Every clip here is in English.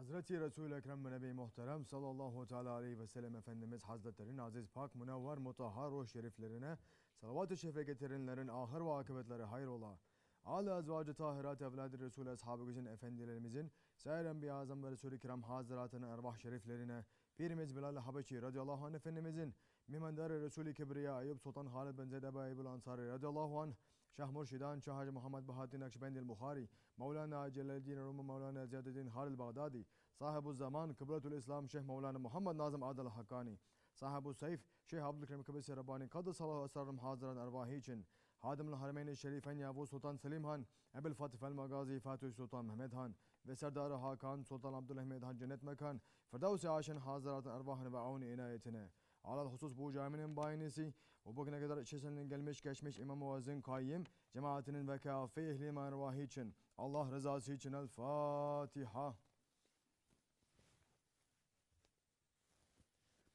Hazreti Resul-i Ekrem ve Nebi Muhterem sallallahu teala aleyhi ve sellem Efendimiz Hazretlerinin aziz, pak, münevver, mutahhar ruh şeriflerine salavat-ı şefe getirenlerin ahir ve akıbetleri hayrola. Âl-i ezvacı tahirat evlad-ı Resul-i Ashab-ı Güzin Efendilerimizin Seyyid Enbiya Azam ve Resul-i Kiram Hazretlerinin ervah şeriflerine Pirimiz Bilal-i Habeşi radıyallahu anh Efendimizin Mimendar-ı Resul-i Kibriya Eyüp Sultan Halid bin Zeyd Ebu Eyyubul Ansari radıyallahu anh Şah Murşidan Şah Hacı Muhammed Bahattin Naksibendi Bukhari Mevlana Celaleddin Rumi Mevlana Ziyadeddin Halil Bağdadi Sahibu'z-Zaman Kıblatul İslam Şeyh Mevlana Muhammed Nazım Adel Hakkani SahibulSaif Şeyh Abdulkerim Kibrisi Rabbani Kaddesallahu esrarım haziran ervahı için Hadimul Harameyn-i Şerifen Yavuz Sultan Selim Han Ebil Fatih el-Magazi Fatih Sultan Mehmed Han ve Serdar-ı Hakan Sultan Abdülhamid Han cennet mekan Firdevs-i Aşen haziratın ervahını ve avni inayetine alal husus bu caminin bayinisi ve bugüne kadar içerisinden gelmiş geçmiş İmam Muazzin Kayyim cemaatinin ve kâfi ehli ervahı için Allah rızası için El Fatiha.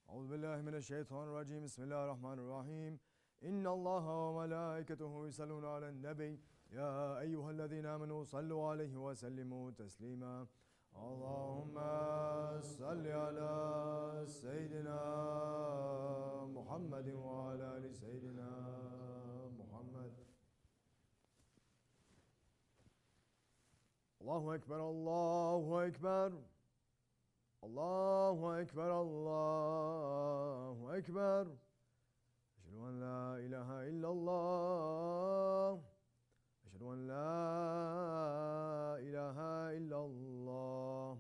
Euzubillahimineşşeytanirracim. Bismillahirrahmanirrahim. İnnallâhe ve melâiketuhu yusallûne alen-nebi. Ya eyyühellezîne âmenû sallu aleyhi ve sellimû teslîmâ. Allahümme salli ala seyyidina Muhammedin ve ala ali seyyidina Muhammed. Allahu Ekber, Allahu Ekber. Allahu Ekber, Allahu Ekber. Eşhedü en la ilahe illallah. Eşhedü en la ilahe illallah.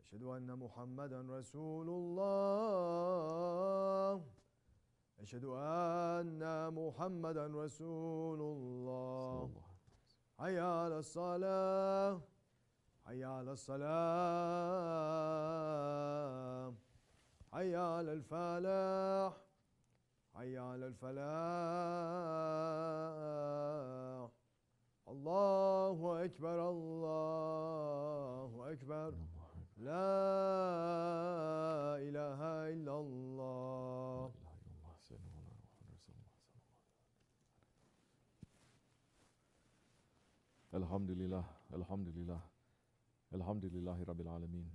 Eşhedü enne Muhammeden Resulullah. Eşhedü enne Muhammeden Resulullah. Hayya alas-salah. Hayya alas-salah. Hayya alel-falah. Hayya alel-falah. Allahu Ekber, Allahu Ekber. La ilahe illallah. Elhamdülillah, elhamdülillah. Elhamdülillahi Rabbil alemin.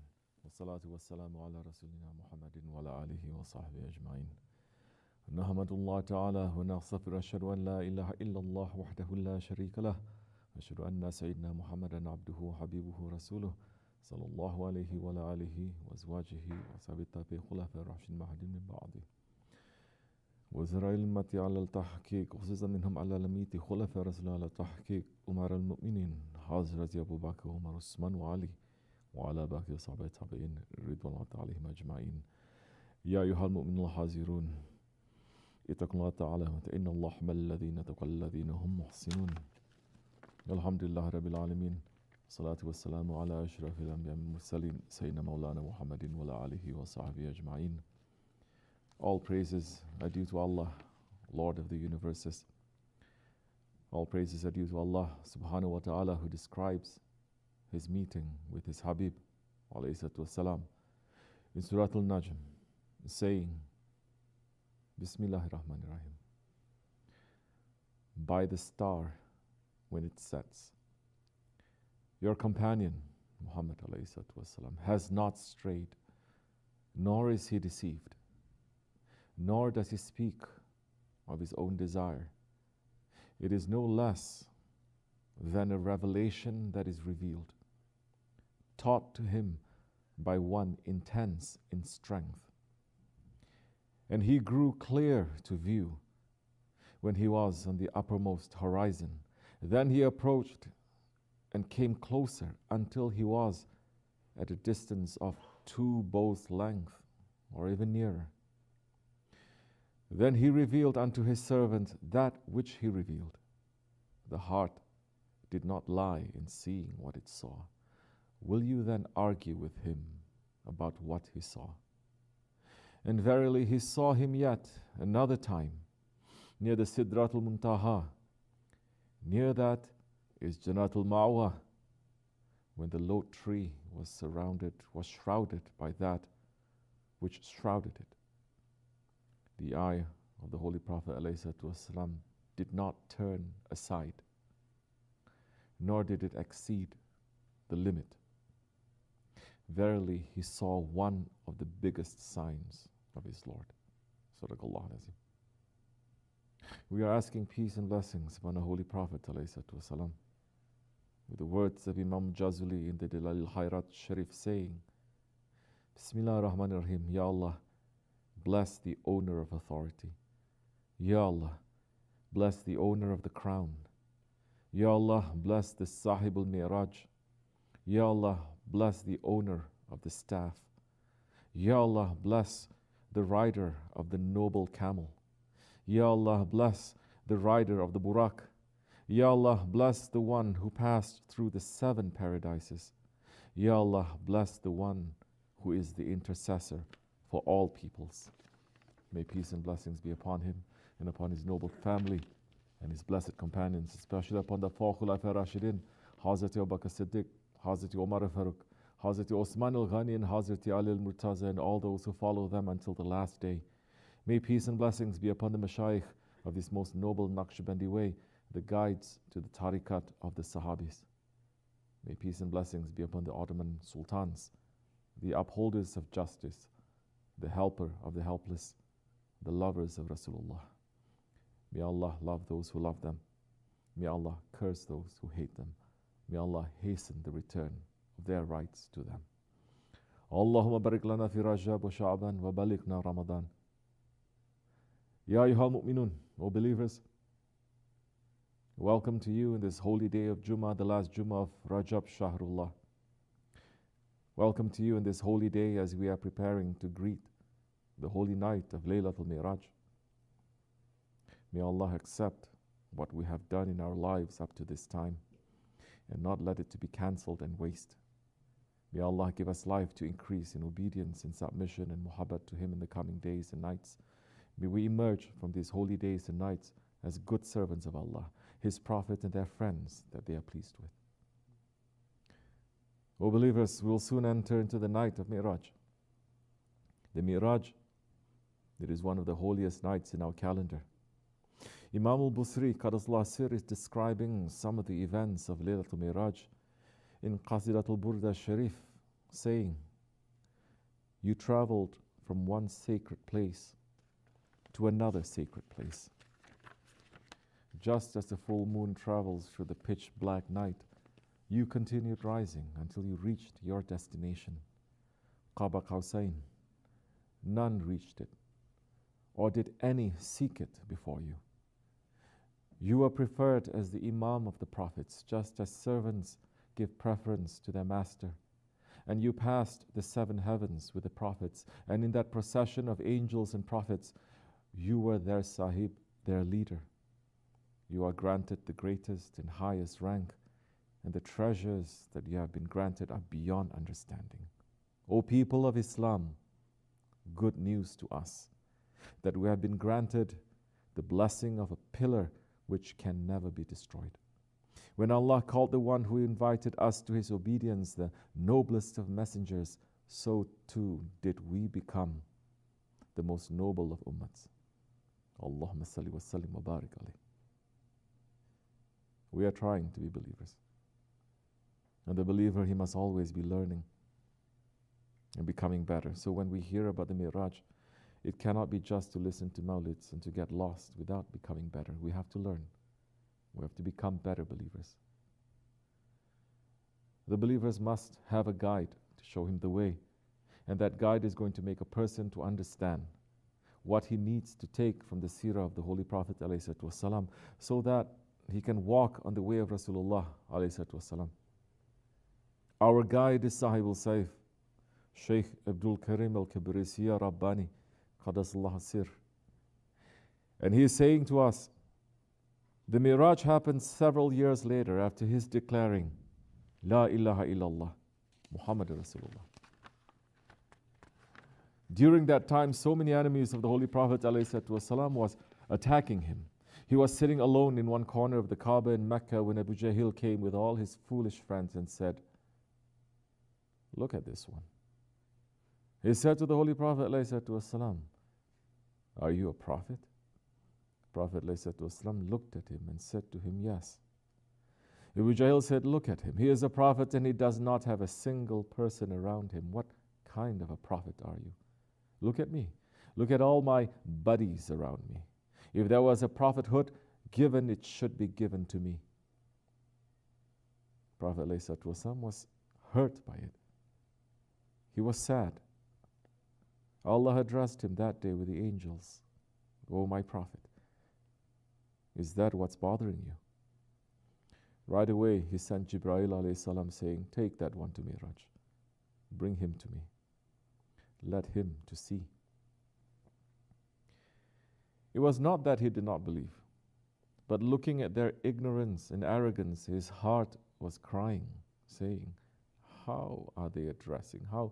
Ve salatu ve selamu ala Resulina Muhammedin ve ala alihi ve sahbihi ecmain. Nahmedullah Teala ve nastağfir eşhedü en la ilahe illallah vahdehu la şerike leh ve eşhedü enne seyyidina Muhammeden abduhu habibuhu resuluh sallallahu aleyhi ve ala alihi ve ezvacihi ve sahabi tabi hulafâ raşidin mahdin min ba'di. وزراء المة على التحقيق خصوصا منهم على الميت خلفاء رسول على التحقيق أمر المؤمنين حضرة أبو بكر وعمر وعثمان وعلي وعلى باقي صحابة التابعين رضوان الله عليهم أجمعين. يا أيها المؤمنون الحاذرون اتقوا الله تعالى إن الله مع الذين اتقوا الذين هم محسنون. الحمد لله رب العالمين. الصلاة والسلام على أشرف الأنبياء والمرسلين سيدنا مولانا محمد وعلى آله وصحبه أجمعين. All praises are due to Allah, Lord of the universes. All praises are due to Allah subhanahu wa ta'ala, who describes his meeting with his Habib alayhi salatu wassalam in Surah Al-Najm, saying, Bismillahirrahmanirrahim. By the star when it sets, your companion Muhammad alayhi salatu wassalam has not strayed, nor is he deceived, nor does he speak of his own desire. It is no less than a revelation that is revealed, taught to him by one intense in strength. And he grew clear to view when he was on the uppermost horizon. Then he approached and came closer until he was at a distance of 2 bows' length, or even nearer. Then he revealed unto his servant that which he revealed. The heart did not lie in seeing what it saw. Will you then argue with him about what he saw? And verily he saw him yet another time near the Sidratul Muntaha. Near that is Jannatul Ma'wa, when the lote tree was shrouded by that which shrouded it. The eye of the Holy Prophet ﷺ did not turn aside, nor did it exceed the limit. verily he saw one of the biggest signs of his Lord. Sadaqallahu al-Azim. We are asking peace and blessings upon the Holy Prophet ﷺ, with the words of Imam Jazuli in the Dalal al-Khairat Sharif saying, Bismillah ar-Rahman ar-Rahim, Ya Allah, bless the owner of authority. Ya Allah, bless the owner of the crown. Ya Allah, bless the Sahibul-Mi'raj. Ya Allah, bless the owner of the staff. Ya Allah, bless the rider of the noble camel. Ya Allah, bless the rider of the Burak. Ya Allah, bless the one who passed through the 7 paradises. Ya Allah, bless the one who is the intercessor for all peoples. May peace and blessings be upon him and upon his noble family and his blessed companions, especially upon the 4 Khulafa Rashidin, Hazrat Abu Bakr Siddiq, Hazrat Umar Farooq, Hazrat Osman al-Ghani, and Hazrat Ali al-Murtaza, and all those who follow them until the last day. May peace and blessings be upon the Mashaykh of this most noble Nakshibendi way, the guides to the tariqat of the Sahabis. May peace and blessings be upon the Ottoman Sultans, the upholders of justice, the helper of the helpless, the lovers of Rasulullah. May Allah love those who love them. May Allah curse those who hate them. May Allah hasten the return of their rights to them. Allahumma barik lana fi Rajab wa Sha'ban wa balikna Ramadan. Ya ayyuhal mu'minun, O believers, welcome to you in this holy day of Jumma, the last Jumma of Rajab Shahrullah. Welcome to you in this holy day as we are preparing to greet the holy night of Laylatul Mi'raj. May Allah accept what we have done in our lives up to this time and not let it to be cancelled and waste. May Allah give us life to increase in obedience and submission and muhabbat to Him in the coming days and nights. May we emerge from these holy days and nights as good servants of Allah, His Prophet and their friends that they are pleased with. O believers, we will soon enter into the night of Mi'raj. The Mi'raj, it is one of the holiest nights in our calendar. Imam al-Busri, Qadasullah Sir, is describing some of the events of Laylatul Mi'raj in Qasidatul Burda Sharif, saying, you traveled from one sacred place to another sacred place. Just as the full moon travels through the pitch black night, you continued rising until you reached your destination. Qaba Qawsain, none reached it, or did any seek it before you. You were preferred as the Imam of the prophets, just as servants give preference to their master. And you passed the 7 heavens with the prophets, and in that procession of angels and prophets, you were their Sahib, their leader. You are granted the greatest and highest rank, and the treasures that you have been granted are beyond understanding. O people of Islam, good news to us, that we have been granted the blessing of a pillar which can never be destroyed. When Allah called the one who invited us to His obedience the noblest of messengers, so too did we become the most noble of ummats. Allahumma salli wa sallim wa barik alayh. We are trying to be believers. And the believer, he must always be learning and becoming better. So when we hear about the Mi'raj, it cannot be just to listen to mawlids and to get lost without becoming better. We have to learn. We have to become better believers. The believers must have a guide to show him the way. And that guide is going to make a person to understand what he needs to take from the seerah of the Holy Prophet ﷺ, so that he can walk on the way of Rasulullah ﷺ. Our guide is SahibulSaif, Shaykh Abdulkerim al-Kibrisi Rabbani, Qadasallah Sir. And he is saying to us, the Mi'raj happened several years later after his declaring, La ilaha illallah, Muhammad Rasulullah. During that time, so many enemies of the Holy Prophet ﷺ was attacking him. He was sitting alone in one corner of the Kaaba in Mecca when Abu Jahl came with all his foolish friends and said, look at this one. He said to the Holy Prophet ﷺ, are you a prophet? Prophet ﷺ looked at him and said to him, yes. Abu Jahl said, look at him. He is a prophet and he does not have a single person around him. What kind of a prophet are you? Look at me. Look at all my buddies around me. If there was a prophethood given, it should be given to me. Prophet ﷺ was hurt by it. He was sad. Allah addressed him that day with the angels. O my prophet, is that what's bothering you? Right away, he sent Jibreel alayhi salam saying, take that one to Miraj. Bring him to me. Let him to see. It was not that he did not believe, but looking at their ignorance and arrogance, his heart was crying, saying, how are they addressing? How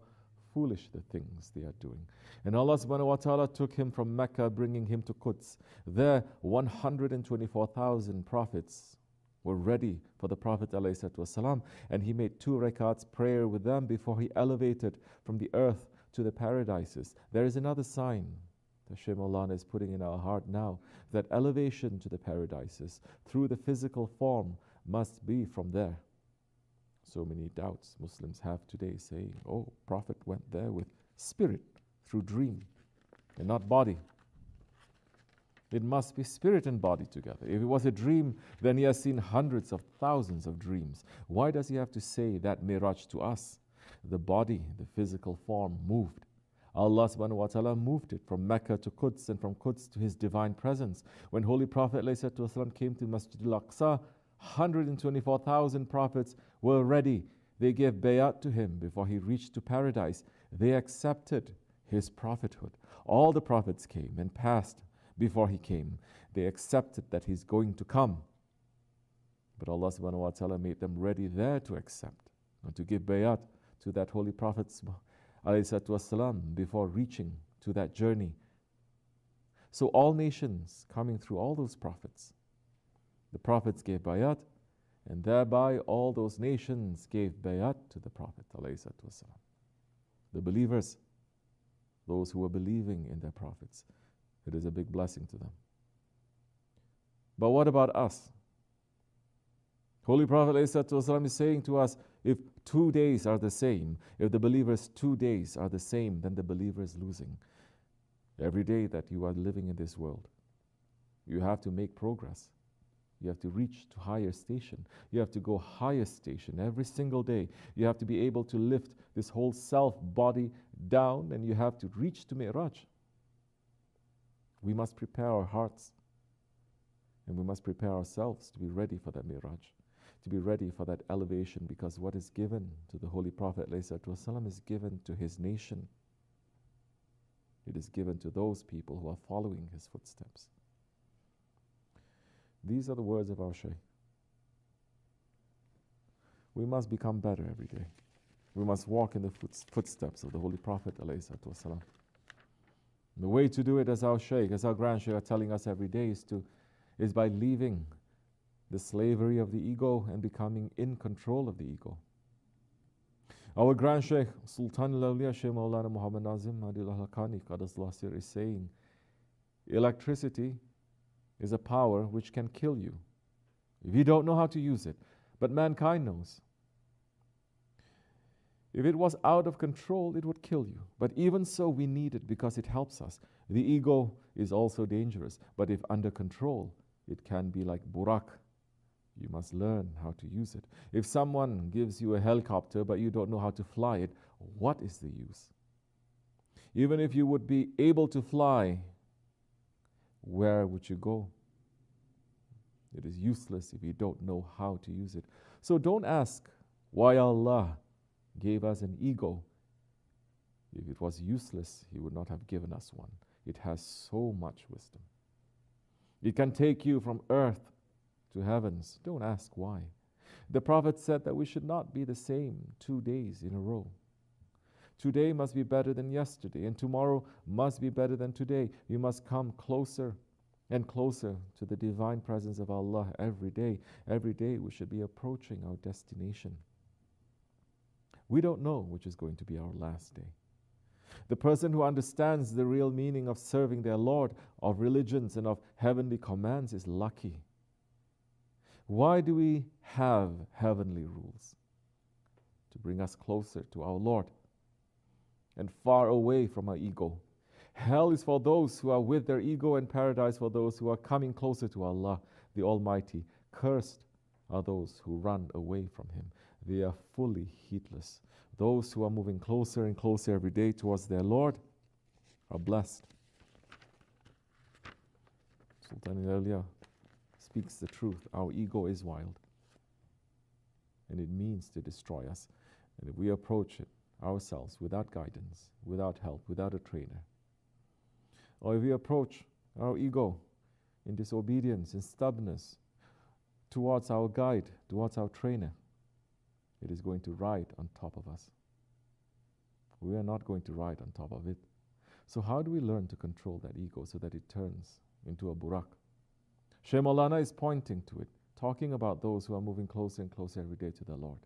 foolish the things they are doing. And Allah subhanahu wa ta'ala took him from Mecca, bringing him to Quds. There, 124,000 prophets were ready for the Prophet ﷺ, and he made 2 rakats prayer with them before he elevated from the earth to the paradises. There is another sign that Shaykh Maulana is putting in our heart now, that elevation to the paradises through the physical form must be from there. So many doubts Muslims have today, saying, oh, Prophet went there with spirit through dream and not body. It must be spirit and body together. If it was a dream, then he has seen hundreds of thousands of dreams. Why does he have to say that Miraj to us? The body, the physical form moved. Allah subhanahu wa ta'ala moved it from Mecca to Quds and from Quds to his divine presence. When Holy Prophet ﷺ came to Masjid al-Aqsa, 124,000 prophets were ready. They gave bayat to him before he reached to paradise. They accepted his prophethood. All the prophets came and passed before he came. They accepted that he's going to come. But Allah subhanahu wa ta'ala made them ready there to accept and to give bayat to that Holy Prophet ﷺ before reaching to that journey. So all nations coming through all those prophets, the prophets gave bayat, and thereby all those nations gave bayat to the Prophet ﷺ. The believers, those who were believing in their prophets, it is a big blessing to them. But what about us? Holy Prophet ﷺ is saying to us, if 2 days are the same, if the believers' 2 days are the same, then the believer is losing. Every day that you are living in this world, you have to make progress. You have to reach to higher station. You have to go higher station every single day. You have to be able to lift this whole self body down, and you have to reach to Mi'raj. We must prepare our hearts, and we must prepare ourselves to be ready for that Mi'raj, to be ready for that elevation, because what is given to the Holy Prophet ﷺ is given to his nation. It is given to those people who are following his footsteps. These are the words of our Shaykh. We must become better every day. We must walk in the footsteps of the Holy Prophet ﷺ. The way to do it, as our Shaykh, as our Grand Shaykh are telling us every day, is by leaving the slavery of the ego and becoming in control of the ego. Our Grand Shaykh, Sultan al-Awliya, Shaykh Maulana Muhammad Nazim Adil Hakkani Qadasullah Sir, is saying, electricity is a power which can kill you if you don't know how to use it. But mankind knows. If it was out of control, it would kill you. But even so, we need it because it helps us. The ego is also dangerous, but if under control, it can be like burak. You must learn how to use it. If someone gives you a helicopter, but you don't know how to fly it, what is the use? Even if you would be able to fly, where would you go? It is useless if you don't know how to use it. So don't ask why Allah gave us an ego. If it was useless, He would not have given us one. It has so much wisdom. It can take you from earth to heavens. Don't ask why. The Prophet said that we should not be the same 2 days in a row. Today must be better than yesterday, and tomorrow must be better than today. You must come closer and closer to the divine presence of Allah every day. Every day we should be approaching our destination. We don't know which is going to be our last day. The person who understands the real meaning of serving their Lord, of religions and of heavenly commands is lucky. Why do we have heavenly rules? To bring us closer to our Lord and far away from our ego. Hell is for those who are with their ego, and paradise for those who are coming closer to Allah, the Almighty. Cursed are those who run away from Him. They are fully heedless. Those who are moving closer and closer every day towards their Lord are blessed. Sultan al-Awliya speaks the truth. Our ego is wild, and it means to destroy us. And if we approach it ourselves without guidance, without help, without a trainer, or if we approach our ego in disobedience and stubbornness towards our guide, towards our trainer, it is going to ride on top of us. We are not going to ride on top of it. So how do we learn to control that ego so that it turns into a burak? Shaykh Maulana is pointing to it, talking about those who are moving closer and closer every day to their Lord.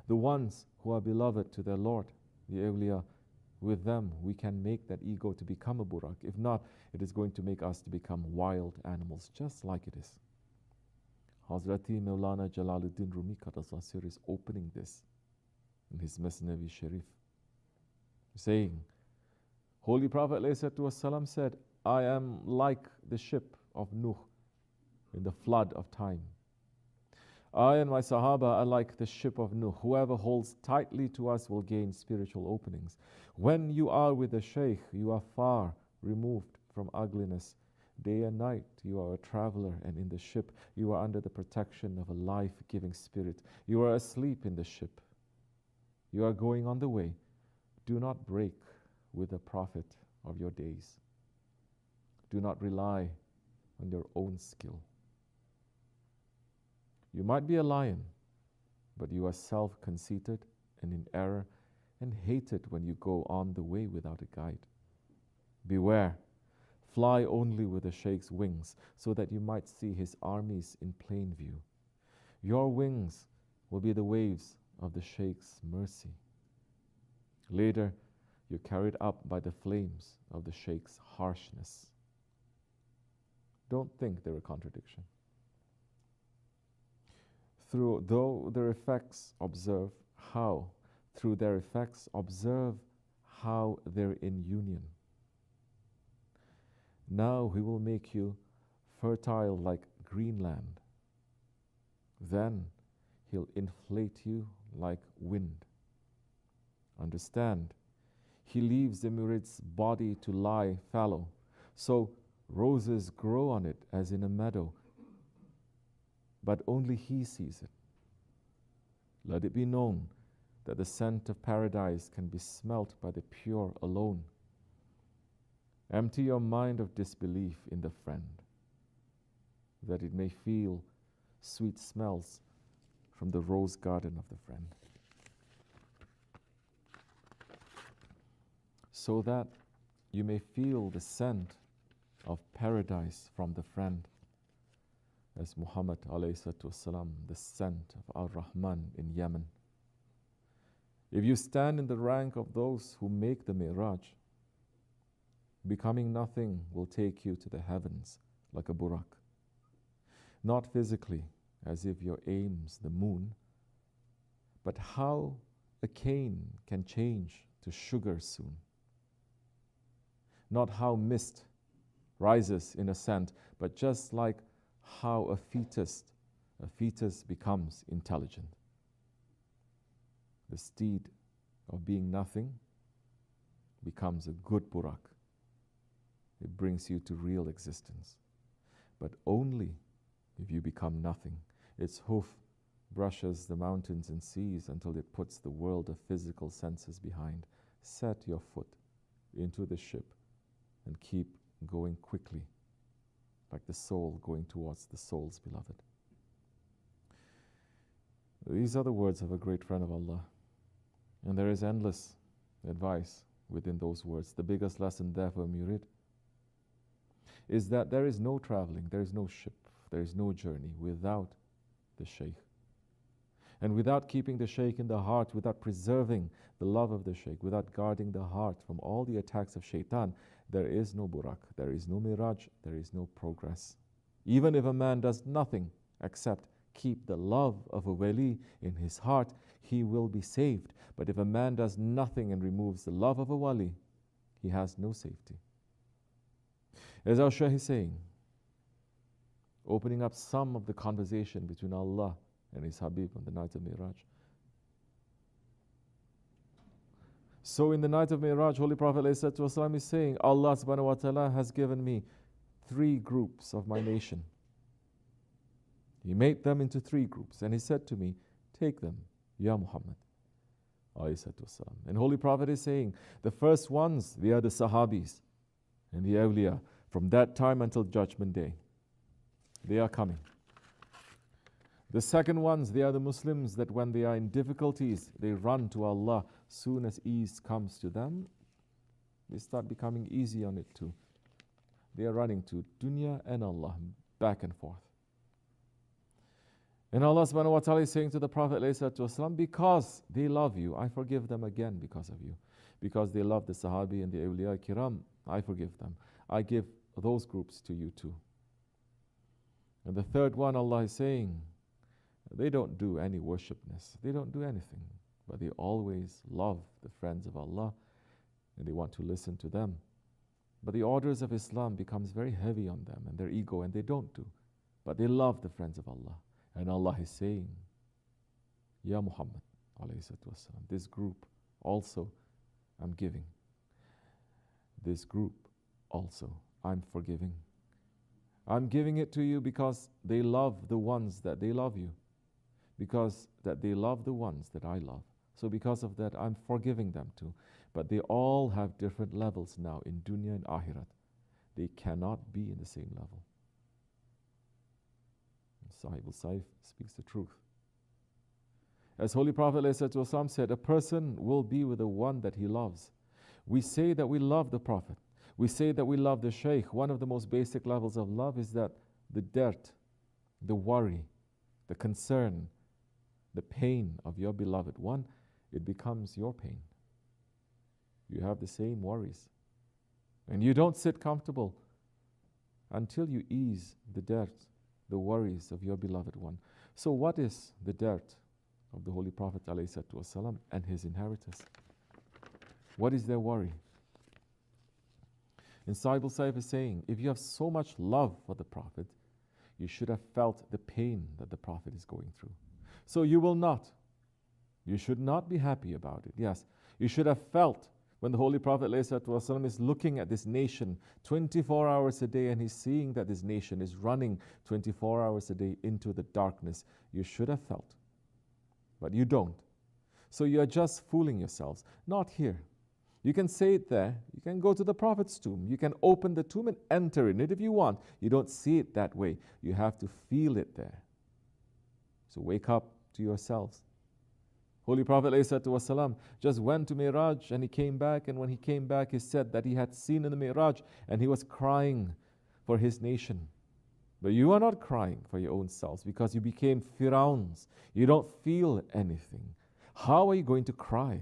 The ones who are beloved to their Lord, the awliya, with them we can make that ego to become a burak. If not, it is going to make us to become wild animals, just like it is. Hazrati Maulana Jalaluddin Rumi Qadasasir is opening this in his Masnavi Sharif, saying, Holy Prophet ﷺ said, I am like the ship of Nuh in the flood of time. I and my Sahaba are like the ship of Nuh. Whoever holds tightly to us will gain spiritual openings. When you are with the Shaykh, you are far removed from ugliness. Day and night, you are a traveler, and in the ship, you are under the protection of a life-giving spirit. You are asleep in the ship. You are going on the way. Do not break with the Prophet of your days. Do not rely on your own skill. You might be a lion, but you are self-conceited and in error and hated when you go on the way without a guide. Beware, fly only with the Shaykh's wings so that you might see his armies in plain view. Your wings will be the waves of the Shaykh's mercy. Later, you're carried up by the flames of the Shaykh's harshness. Don't think they're a contradiction. Through their effects, observe how they're in union. Now he will make you fertile like Greenland. Then he'll inflate you like wind. Understand, he leaves the murid's body to lie fallow, so roses grow on it as in a meadow, but only he sees it. Let it be known that the scent of paradise can be smelt by the pure alone. Empty your mind of disbelief in the friend, that it may feel sweet smells from the rose garden of the friend. So that you may feel the scent of paradise from the friend, as Muhammad ﷺ, the scent of Ar-Rahman in Yemen. If you stand in the rank of those who make the Mi'raj, becoming nothing will take you to the heavens like a burak. Not physically, as if your aim's the moon, but how a cane can change to sugar soon. Not how mist rises in a scent, but just like how a fetus becomes intelligent. The steed of being nothing becomes a good burak. It brings you to real existence. But only if you become nothing. Its hoof brushes the mountains and seas until it puts the world of physical senses behind. Set your foot into the ship and keep going quickly, like the soul going towards the soul's beloved. These are the words of a great friend of Allah. And there is endless advice within those words. The biggest lesson there for a murid is that there is no traveling, there is no ship, there is no journey without the Shaykh. And without keeping the Shaykh in the heart, without preserving the love of the Shaykh, without guarding the heart from all the attacks of shaitan, there is no burak, there is no miraj, there is no progress. Even if a man does nothing except keep the love of a wali in his heart, he will be saved. But if a man does nothing and removes the love of a wali, he has no safety. As our Shaykh is saying, opening up some of the conversation between Allah and His Habib on the night of Mi'raj. So in the night of Mi'raj, Holy Prophet ﷺ is saying, Allah subhanahu wa ta'ala has given me 3 groups of my nation. He made them into 3 groups, and He said to me, take them, Ya Muhammad. And Holy Prophet is saying, the first ones, they are the Sahabis and the awliya from that time until Judgment Day. They are coming. The second ones, they are the Muslims that when they are in difficulties, they run to Allah. Soon as ease comes to them, they start becoming easy on it too. They are running to dunya and Allah, back and forth. And Allah subhanahu wa ta'ala is saying to the Prophet ﷺ, because they love you, I forgive them again because of you. Because they love the Sahabi and the awliya kiram, I forgive them. I give those groups to you too. And the third one, Allah is saying, they don't do any worshipness. They don't do anything. But they always love the friends of Allah and they want to listen to them. But the orders of Islam becomes very heavy on them and their ego, and they don't do. But they love the friends of Allah. And Allah is saying, Ya Muhammad, this group also I'm giving. This group also I'm forgiving. I'm giving it to you because they love the ones that they love you. Because that they love the ones that I love. So because of that, I'm forgiving them too. But they all have different levels now in dunya and akhirat. They cannot be in the same level. SahibulSaif speaks the truth. As Holy Prophet ﷺ said, a person will be with the one that he loves. We say that we love the Prophet. We say that we love the Shaykh. One of the most basic levels of love is that the dirt, the worry, the concern, the pain of your beloved one, it becomes your pain. You have the same worries. And you don't sit comfortable until you ease the dirt, the worries of your beloved one. So what is the dirt of the Holy Prophet ﷺ and his inheritors? What is their worry? And SahibulSaif is saying, if you have so much love for the Prophet, you should have felt the pain that the Prophet is going through. So you will not. You should not be happy about it. Yes, you should have felt when the Holy Prophet ﷺ is looking at this nation 24 hours a day and he's seeing that this nation is running 24 hours a day into the darkness. You should have felt. But you don't. So you are just fooling yourselves. Not here. You can say it there. You can go to the Prophet's tomb. You can open the tomb and enter in it if you want. You don't see it that way. You have to feel it there. So wake up to yourselves. Holy Prophet ﷺ just went to Mi'raj and he came back, and when he came back he said that he had seen in the Mi'raj and he was crying for his nation. But you are not crying for your own selves because you became Fir'auns. You don't feel anything. How are you going to cry?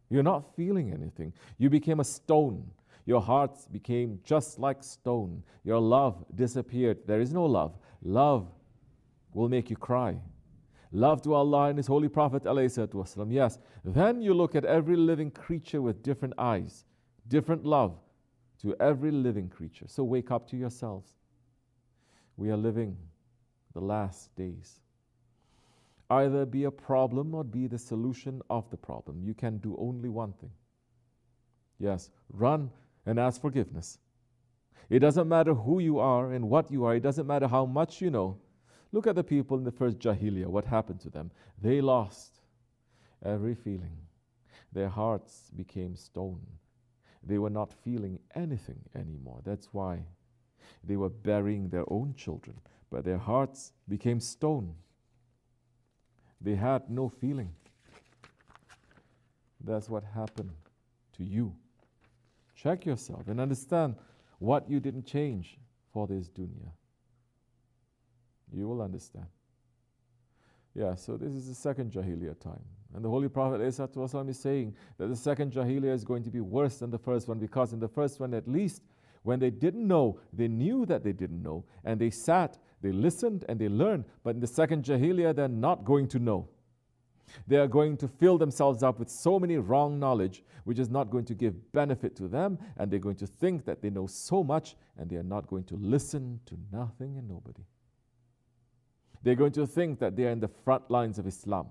You're not feeling anything. You became a stone. Your hearts became just like stone. Your love disappeared. There is no love. Love will make you cry. Love to Allah and His Holy Prophet ﷺ. Yes, then you look at every living creature with different eyes, different love to every living creature. So wake up to yourselves. We are living the last days. Either be a problem or be the solution of the problem. You can do only one thing. Yes, run and ask forgiveness. It doesn't matter who you are and what you are. It doesn't matter how much you know. Look at the people in the first Jahiliyyah. What happened to them? They lost every feeling. Their hearts became stone. They were not feeling anything anymore. That's why they were burying their own children. But their hearts became stone. They had no feeling. That's what happened to you. Check yourself and understand what you didn't change for this dunya. You will understand. Yeah, so this is the second Jahiliyyah time. And the Holy Prophet ﷺ is saying that the second Jahiliyyah is going to be worse than the first one, because in the first one, at least, when they didn't know, they knew that they didn't know, and they sat They listened and they learned, but in the second Jahiliyyah, they're not going to know. They are going to fill themselves up with so many wrong knowledge, which is not going to give benefit to them, and they're going to think that they know so much, and they are not going to listen to nothing and nobody. They're going to think that they are in the front lines of Islam,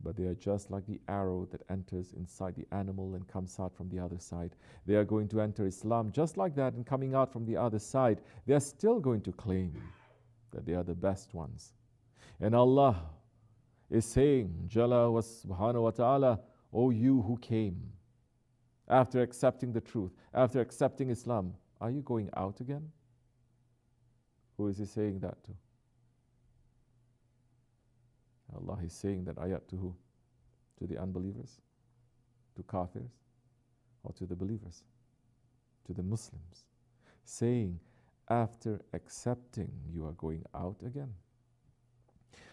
but they are just like the arrow that enters inside the animal and comes out from the other side. They are going to enter Islam just like that, and coming out from the other side, they are still going to claim that they are the best ones. And Allah is saying, Jalla wa subhanahu wa ta'ala, O you who came after accepting the truth, after accepting Islam, are you going out again? Who is He saying that to? Allah is saying that ayat to who? To the unbelievers? To kafirs? Or to the believers? To the Muslims? Saying, after accepting, you are going out again.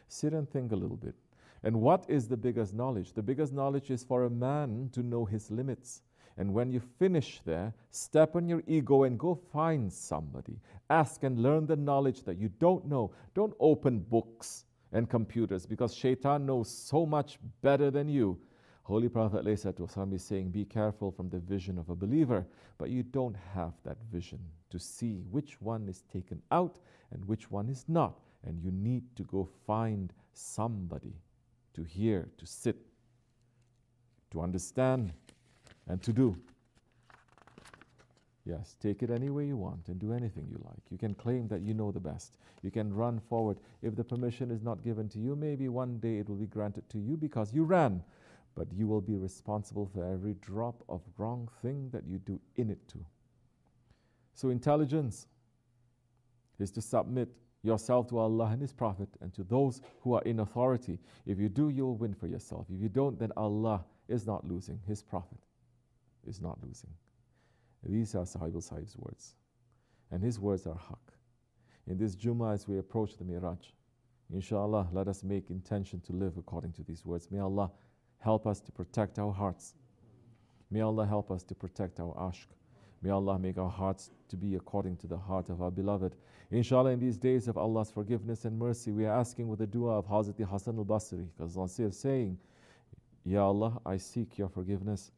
Sit and think a little bit. And what is the biggest knowledge? The biggest knowledge is for a man to know his limits. And when you finish there, step on your ego and go find somebody. Ask and learn the knowledge that you don't know. Don't open books and computers, because shaitan knows so much better than you. Holy Prophet ﷺ is saying, be careful from the vision of a believer, but you don't have that vision to see which one is taken out and which one is not. And you need to go find somebody to hear, to sit, to understand, and to do. Yes, take it any way you want and do anything you like. You can claim that you know the best. You can run forward. If the permission is not given to you, maybe one day it will be granted to you because you ran. But you will be responsible for every drop of wrong thing that you do in it too. So intelligence is to submit yourself to Allah and His Prophet and to those who are in authority. If you do, you'll win for yourself. If you don't, then Allah is not losing. His Prophet is not losing. These are SahibulSaif's words. And his words are haqq. In this Jumma, as we approach the Miraj, inshallah, let us make intention to live according to these words. May Allah help us to protect our hearts. May Allah help us to protect our ashq. May Allah make our hearts to be according to the heart of our beloved. Inshallah, in these days of Allah's forgiveness and mercy, we are asking with the dua of Hazrat Hasan al-Basri, because Allah is saying, Ya Allah, I seek your forgiveness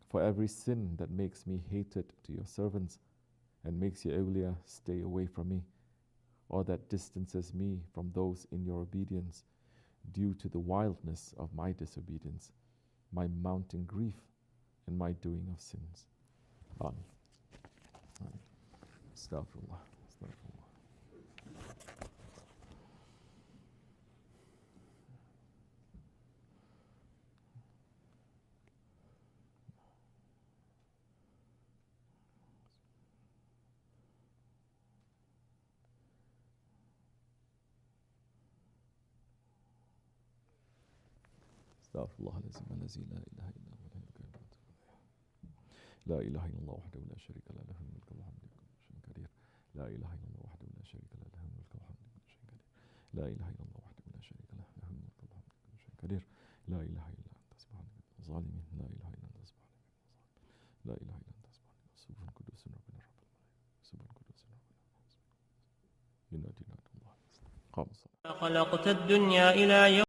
for every sin that makes me hated to your servants and makes your awliya stay away from me, or that distances me from those in your obedience due to the wildness of my disobedience, my mounting grief, and my doing of sins. Amen. Astaghfirullah. Astaghfirullah. Astaghfirullah الذي لا إله إلا هو الحي القيوم لا إله إلا الله وحده لا شريك له له الملك والحمد لله كل شيء قدير لا إله إلا الله وحده لا شريك له له الملك والحمد لله كل شيء قدير لا إله إلا الله وحده لا شريك له له الملك والحمد لله كل شيء قدير لا إله إلا أنت سبحانك من الظالمين لا إله إلا أنت سبحانك من الظالمين لا إله إلا أنت سبحانك سبحان قدوس ربنا رب الملائكة سبحان قدوس ربنا ينادي نادي الله قام الصلاة. خلقت الدنيا إلى يوم